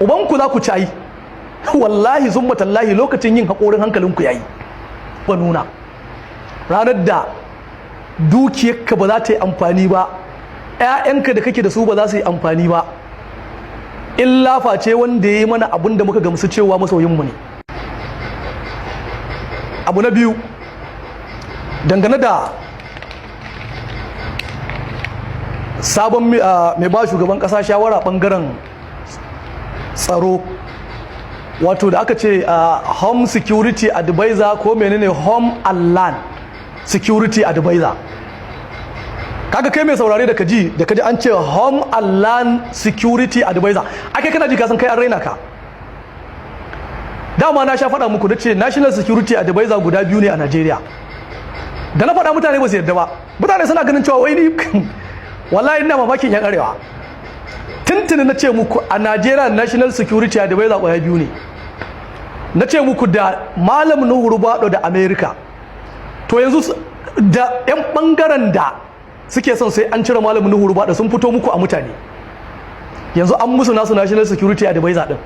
ubanku za ku ci ai wallahi zumma tallahi lokacin yin haƙorin hankalinku yayi ba nuna ranar da dukiyarka ba za ta yi amfani ba, 'ya'yanka da kake da su ba za su yi amfani ba, illa face wanda ya yi mana abin da muka gamsu cewa masoyinmu ne. Abu na biyu, dangane da sabon mai ba shugaban ƙasa shawara ɓangaren tsaro, wato da aka ce home security advisor ko menene home and land security advisor. Kaga kai mai saurare da kaji an ce home and land security advisor, ake kana ji ka san kai an raina ka. Dama na sha faɗa muku da ce national security advisor guda biyu ne a Najeriya. Da na faɗa mutane ba su yarda ba, mutane suna ganin cewa wai ni wallahi ina mamakin yan arewa. Tuntuni na ce muku a Najeriya national security advisor guda biyu ne. Na ce muku da Malam Nuhu Rubado da America. To yanzu da 'yan ɓangaren da suke son sai an cire Malam Nuhu Rubado sun fito muku a mutane. Yanzu an musu nasu national security advisor din.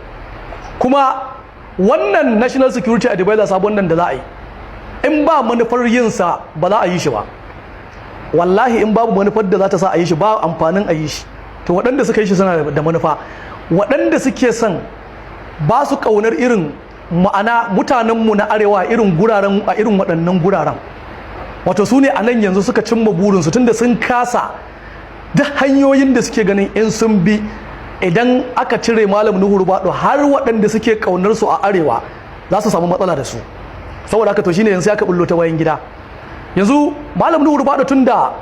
Kuma wannan national security advisor sabon nan da za a yi, in ba manufar yinsa ba za a yi shi ba. Wallahi in babu manufar da za ta sa a yi shi ba amfanin a yi shi. To waɗanda suka yi shi suna da manufa, waɗanda suke son ba su ƙaunar irin ma'ana mutanenmu na arewa irin guraren a irin waɗannan guraren, wato su ne a nan yanzu suka cimma burinsu tunda sun kasa duk hanyoyin da suke ganin in sun bi idan aka cire Malam Nuhu Rubado har waɗanda suke ƙaunar su a arewa za su samu matsala da su. Saboda haka to shine yanzu aka bullo ta bayan gida. Yanzu Malam Nuhu Rubado tunda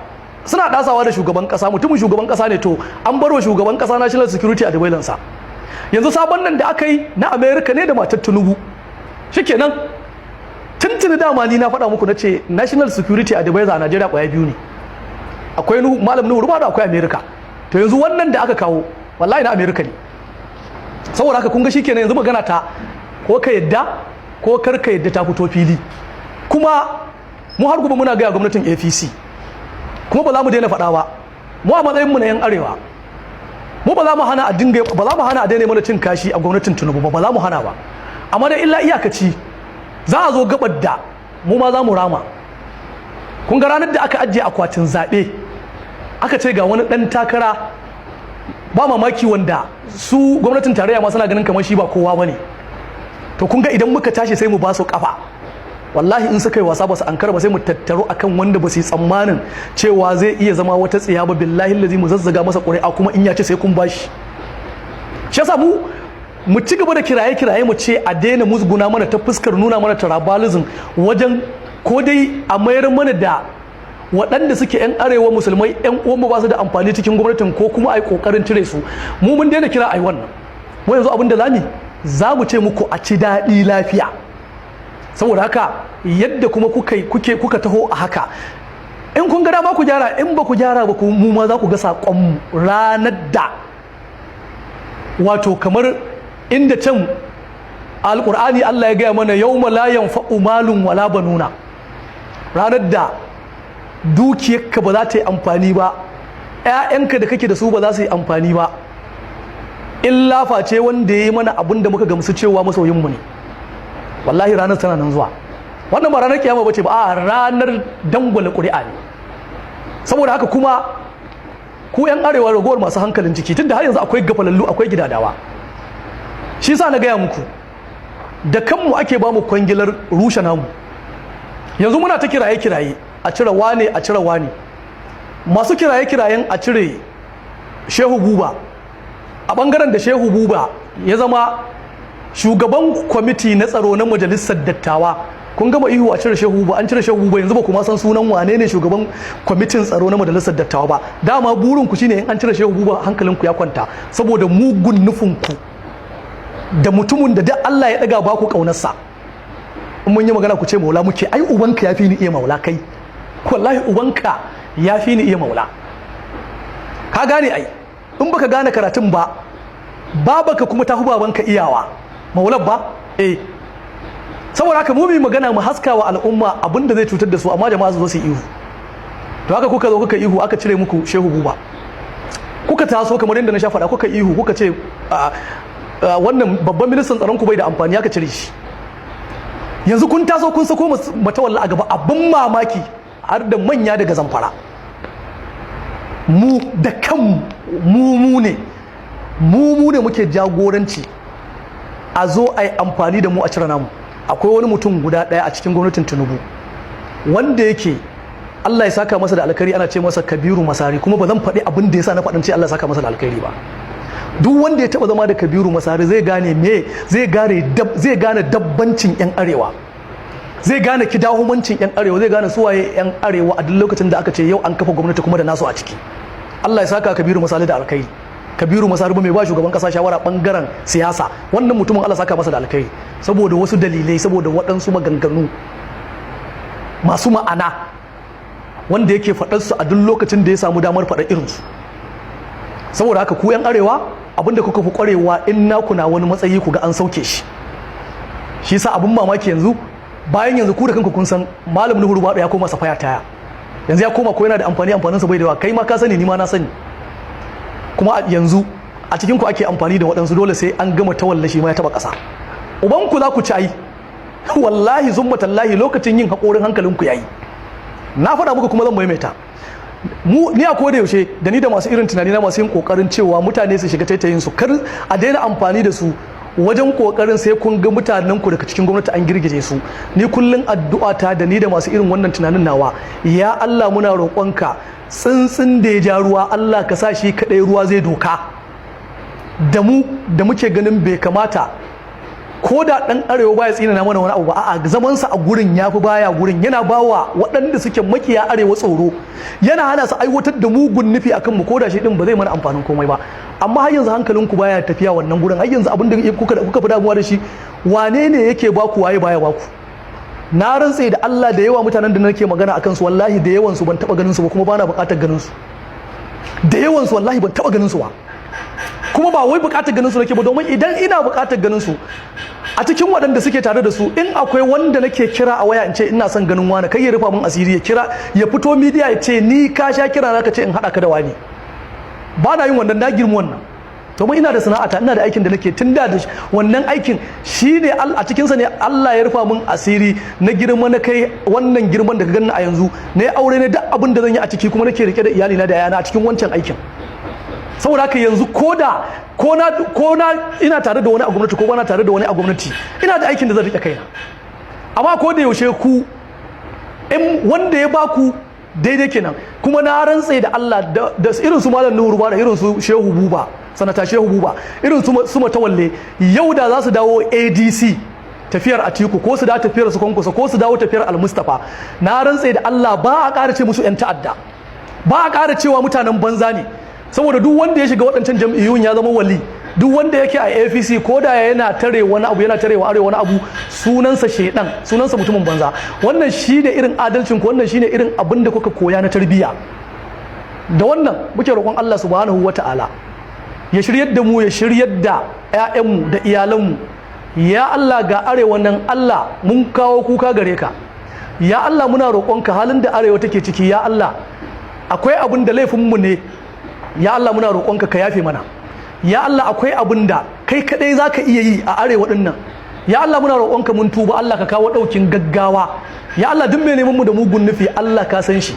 suna dasawa da shugaban kasa, mutumin shugaban kasa ne, to an bar wa shugaban kasa national security advisor sa. Yanzu sabon nan da aka yi na America ne da matar Tinubu. Shikenan tuntuni dama ni na faɗa muku na ce national security advisor a Najeriya ƙwaya biyu ne. Akwai Malam Nuhu Rubado, akwai America. To yanzu wannan da aka kawo wallahi na America ne. Saboda haka kun ga shikenan yanzu magana ta ko ka yadda ko kar ka yadda ta fito fili. Kuma mu har gobe muna gaya gwamnatin APC, kuma ba za mu daina faɗa ba. Mu a matsayinmu na 'yan arewa, mu ba za mu hana a daina mana cin kashi a gwamnatin Tinubu ba za mu hana ba. Amma da illa iyakaci za a zo gabar da mu ma za mu rama. Kun ga ranar da aka ajiye akwatin zaɓe aka ce ga wani ɗan takara ba mamaki wanda su gwamnatin tarayya ma suna ganin kamar shi ba kowa bane. To kun ga idan muka tashi sai mu ba su kafa. Wallahi in suka yi wasa ba su ankara ba sai mu tattaro akan wanda ba su yi tsammanin cewa zai iya zama wata tsiya ba, billahi allazi mu zazzaga masa ƙuri'a kuma in ya ce sai kun bashi. Shi yasa mu ci gaba da kiraye mu ce a daina musguna mana ta fuskar nuna mana tribalism wajen ko dai a mayar mana da waɗanda suke 'yan arewa musulmai 'yan uwanmu ba su da amfani cikin gwamnatin, ko kuma a yi ƙoƙarin cire su. Mun daina kira a yi wannan. Mu yanzu abin da za mu ce muku a ci daɗi lafiya. Saboda haka yadda kuma kuka taho a haka, in kun ga dama ku gyara, in ba ku gyara ba mu ma za ku ga saƙonmu ranar da wato kamar inda can alƙur'ani Allah ya gaya mana yawma la yanfa'u malun wala banuna, ranar da dukiyarka ba za ta yi amfani ba, 'ya'yanka da kake da su ba za su yi amfani ba, illa face wanda ya yi mana abin da muka gamsu cewa masoyinmu ne. Wallahi ranar tana nan zuwa. Wannan ba ranar kiyama bace ba, a ranar dangwala ƙuri'a ne. Saboda haka kuma ku 'yan arewa ragowar masu hankalin ciki, tunda har yanzu akwai gafalallu, akwai gidadawa. Shi sa na gaya muku da kanmu ake ba mu kwangilar rushe namu. Yanzu muna ta kiraye a cire wane. Masu kirayen a cire Shehu Buba, a bangaren da Shehu Buba ya zama shugaban kwamiti na tsaro na majalisar dattawa. Kun gama ihu a cire Shehu Buba, an cire Shehu Buba, yanzu ba kuma san sunan wane ne shugaban kwamitin tsaro na majalisar dattawa ba. Dama burin ku shine in an cire Shehu Buba hankalinku ya kwanta, saboda mugun nufin ku da mutumin da duk Allah ya daga ba ku kaunarsa. In mun yi magana ku ce maula muke, ai ubanka ya fi ni iya maula kai. Wallahi ubanka ya fi ni iya maula. Ka gane ai, in baka gane karatun ba, babaka kuma ta fi babanka iyawa. Maulan ba? Saboda haka mu magana mu haska wa al'umma abinda zai cutar da su, amma jama'a su zo su yi ihu. To haka kuka zo kuka ihu aka cire muku Shehu Buba. Kuka taso kamar yadda na sha faɗa, kuka ihu kuka ce wannan babban ministan tsaron ku bai da amfani aka cire shi. Yanzu kun taso kun sako Matawalla a gaba, abin mamaki har da manya daga Zamfara. Mu da kanmu mu ne muke jagoranci a zo a yi amfani da mu a cire namu. Akwai wani mutum guda ɗaya a cikin gwamnatin Tinubu wanda yake Allah ya saka masa da alkhairi, ana ce masa Kabiru Masari, kuma ba zan faɗi abin da ya sa na faɗin ce Allah ya saka masa da alkhairi ba. Duk wanda ya taɓa zama da Kabiru Masari zai gane dabbancin 'yan arewa, zai gane kidahumancin 'yan arewa, zai gane suwaye 'yan arewa a duk lokacin da aka ce yau an kafa gwamnati kuma da nasu a ciki. Allah ya saka Kabiru Masari da alkhairi. Kabiru Masari mai ba shugaban kasa shawara bangaren siyasa, wannan mutumin Allah saka masa da alkhairi saboda wasu dalilai, saboda waɗansu maganganu masu ma'ana wanda yake faɗar su a duk lokacin da ya samu damar faɗar irinsu. Saboda haka ku 'yan arewa abinda kuka fi ƙwarewa in naku na wani matsayi ku ga an sauke shi. Shi yasa abin mamaki yanzu, bayan yanzu ku da kanku kun san Malam Nuhu Rubado ya koma safaya taya, yanzu ya koma ko yana da amfaninsa bai da yawa, kai ma ka sani ni ma na sani. Kuma yanzu a cikin ku ake amfani da waɗansu, dole sai an gama Tawalla shi ma ya taɓa ƙasa. Ubanku za ku ci ai, wallahi zummatallahi lokacin yin haƙorin hankalinku yayi. Na faɗa muku kuma zan maimaita. Ni a koda yaushe da ni da masu irin tunani na masu yin kokarin cewa mutane su shiga taitayin su, kar a daina amfani da su wajen kokarin sai kun ga mutanen ku daga cikin gwamnati an girgije su. Ni kullun addu'a ta da ni da masu irin wannan tunanin nawa, ya Allah muna roƙonka tsintsin da ya ja ruwa Allah ka sa shi kadai ruwa zai doka. Da mu da muke ganin bai kamata ko da dan arewa baya tsina na mana wani abu ba, a'a zamansa a gurin yafi baya gurin, yana bawa waɗanda suke makiya arewa tsoro, yana hana su aiwatar da mugun nufi akan mu, ko da shi din ba zai mana amfanin komai ba. Amma har yanzu hankalinku baya tafiya wannan gurin, har yanzu abin da kuka fi damuwa da shi wane ne yake baku waye baya baku. Na rantse da Allah da yawa mutanen da nake magana akan su wallahi da yawan su ban taba ganin su ba, kuma bana buƙatar ganin su. Da yawan su wallahi ban taba ganin su ba, kuma ba wai buƙatar ganin su nake ba, domin idan ina buƙatar ganin su a cikin waɗanda suke tare da su, in akwai wanda nake kira a waya in ce ina son ganin wani, kai ya rufa min asiri, ya kira ya fito media ya ce ni ka sha kira na ka ce in haɗa ka da wani. Ba na yin wannan, na girma wannan, domin ina da sana'ata, ina da aikin da nake tun da wannan aikin shine a cikinsa ne Allah ya rufa min asiri na girma, na kai wannan girman da ka ganni a yanzu, na yi aure ne duk abin da zan yi a ciki, kuma nake rike da iyalina da yana a cikin wancan aikin. Saboda haka yanzu ko na ina tare da wani a gwamnati ko ba na tare da wani a gwamnati, ina da aikin da zan rike kaina. Amma ko da yaushe ku in wanda ya baku daidai kenan, kuma na rantse da Allah da irin su Malam Nuhu Rubado, irin su Shehu Buba, sanata Shehu Buba, irin su Matawalle, yau da za su dawo ADC tafiyar Atiku, ko su dawo tafiyar su Kwankwaso, ko su dawo tafiyar Al-Mustapha, na rantse da Allah ba a ƙara ce musu 'yan ta'adda, ba a ƙara cewa mutanen banza ne, saboda duk wanda ya shiga waɗancan jam'iyyun ya zama wali. Duk wanda yake a APC ko da yana tare wani abu, yana tarewa arewa wani abu, sunansa shedan, sunansa mutumin banza. Wannan shine irin adalcin ku, wannan shine irin abin da kuka koya na tarbiyya. Da wannan muke roƙon Allah subhanahu wata'ala ya shiryar da mu, ya shiryar da 'ya'yanmu da iyalanmu. Ya Allah, ga arewa nan Allah mun kawo kuka gare ka. Ya Allah, muna roƙonka halin da arewa take ciki, ya Allah akwai abin da laifinmu ne, ya Allah muna roƙonka ka yafe mana. Ya Allah, akwai abin da kai kadai zaka iya yi a arewa din nan. Ya Allah, muna roƙonka mun tuba, Allah ka kawo ɗaukin gaggawa. Ya Allah, duk mai neman mu da mugun nufi Allah ka san shi.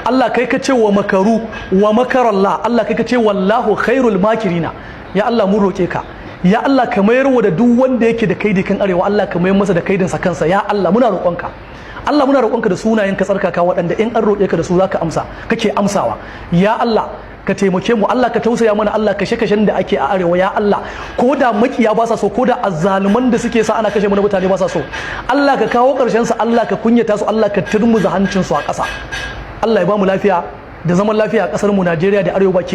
Allah kai ka ce wa makaru wa makarallah, Allah kai ka ce wallahu khairul makirina. Ya Allah mun roƙe ka, ya Allah ka mayar wa da duk wanda yake da kaidi kan arewa, Allah ka mayar masa da kaidinsa kansa. Ya Allah muna roƙonka, Allah muna roƙonka da sunayen ka tsarkaka waɗanda in an roƙe ka da su zaka amsa, kake amsawa. Ya Allah ka taimake mu, Allah ka tausaya mana, Allah kashe-kashen da ake a arewa, ya Allah ko da makiya ba sa so, ko da azzaluman da suke sa ana kashe mana mutane ba sa so, Allah ka kawo ƙarshen su, Allah ka kunyata su, Allah ka turmuza hancin su a ƙasa. Allah ya ba mu lafiya da zaman lafiya a ƙasar mu Najeriya da arewa baki